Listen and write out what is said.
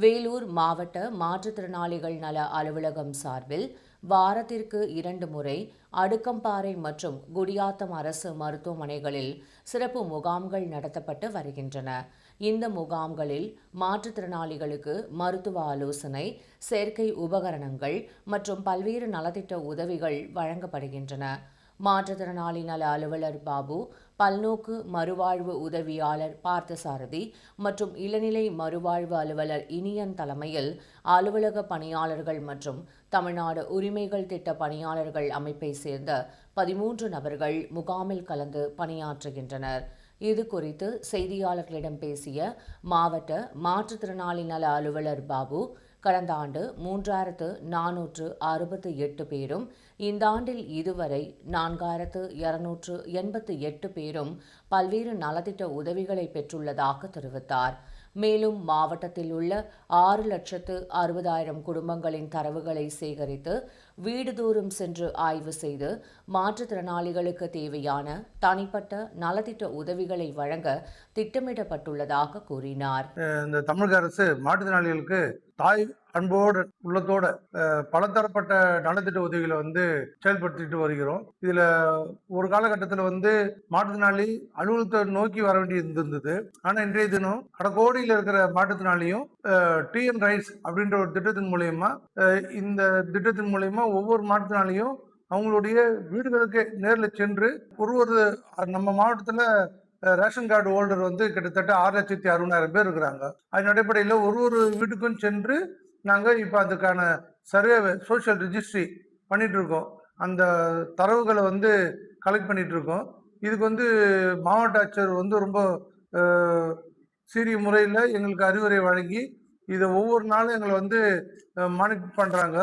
வேலூர் மாவட்ட மாற்றுத்திறனாளிகள் நல அலுவலகம் சார்பில் வாரத்திற்கு 2 முறை அடுக்கம்பாறை மற்றும் குடியாத்தம் அரசு மருத்துவமனைகளில் சிறப்பு முகாம்கள் நடத்தப்பட்டு வருகின்றன. இந்த முகாம்களில் மாற்றுத்திறனாளிகளுக்கு மருத்துவ ஆலோசனை, செயற்கை உபகரணங்கள் மற்றும் பல்வேறு நலத்திட்ட உதவிகள் வழங்கப்படுகின்றன. மாற்றுத்திறனாளி நல அலுவலர் பாபு, பல்நோக்கு மறுவாழ்வு உதவியாளர் பார்த்தசாரதி மற்றும் இளநிலை மறுவாழ்வு அலுவலர் இனியன் தலைமையில் அலுவலக பணியாளர்கள் மற்றும் தமிழ்நாடு உரிமைகள் திட்ட பணியாளர்கள் அமைப்பை சேர்ந்த 13 நபர்கள் முகாமில் கலந்து பணியாற்றுகின்றனர். இது குறித்து செய்தியாளர்களிடம் பேசிய மாவட்ட மாற்றுத்திறனாளி நல அலுவலர் பாபு, கடந்த ஆண்டு 3468 பேரும், இந்த ஆண்டில் இதுவரை 4288 பேரும் பல்வேறு நலத்திட்ட உதவிகளை பெற்றுள்ளதாக தெரிவித்தார். மேலும் மாவட்டத்தில் உள்ள 6,60,000 குடும்பங்களின் தரவுகளை சேகரித்து வீடுதோறும் சென்று ஆய்வு செய்து மாற்றுத்திறனாளிகளுக்கு தேவையான தனிப்பட்ட நலத்திட்ட உதவிகளை வழங்க திட்டமிடப்பட்டுள்ளதாக கூறினார். இந்த தமிழக அரசு மாற்றுத்திறனாளிகளுக்கு தாய் அன்போடு உள்ளத்தோட பலதரப்பட்ட நலத்திட்ட உதவிகளை செயல்படுத்திட்டு வருகிறோம். இதுல ஒரு காலகட்டத்தில் மாற்றுத்திறனாளி அலுவலகத்தை நோக்கி வர வேண்டியது இருந்தது. ஆனா இன்றைய தினம் கடக்கோடியில் இருக்கிற மாற்றுத்திறனாளியும் டிஎன் ரைட்ஸ் அப்படின்ற ஒரு திட்டத்தின் மூலயமா ஒவ்வொரு மாற்றுத்திறனாளியும் அவங்களுடைய வீடுகளுக்கு நேரில் சென்று ஒரு நம்ம மாவட்டத்தில் ரேஷன் கார்டு ஹோல்டர் கிட்டத்தட்ட 6,60,000 பேர் இருக்கிறாங்க. அதன் அடிப்படையில் ஒரு வீட்டுக்கும் சென்று நாங்கள் இப்போ அதுக்கான சர்வே சோஷியல் ரிஜிஸ்ட்ரி பண்ணிட்டு இருக்கோம். அந்த தரவுகளை கலெக்ட் பண்ணிட்டு இருக்கோம். இதுக்கு மாவட்ட ஆட்சியர் ரொம்ப சீரிய முறையில் எங்களுக்கு அறிவுரை வழங்கி இதை ஒவ்வொரு நாளும் எங்களை மானிட்டர் பண்ணுறாங்க.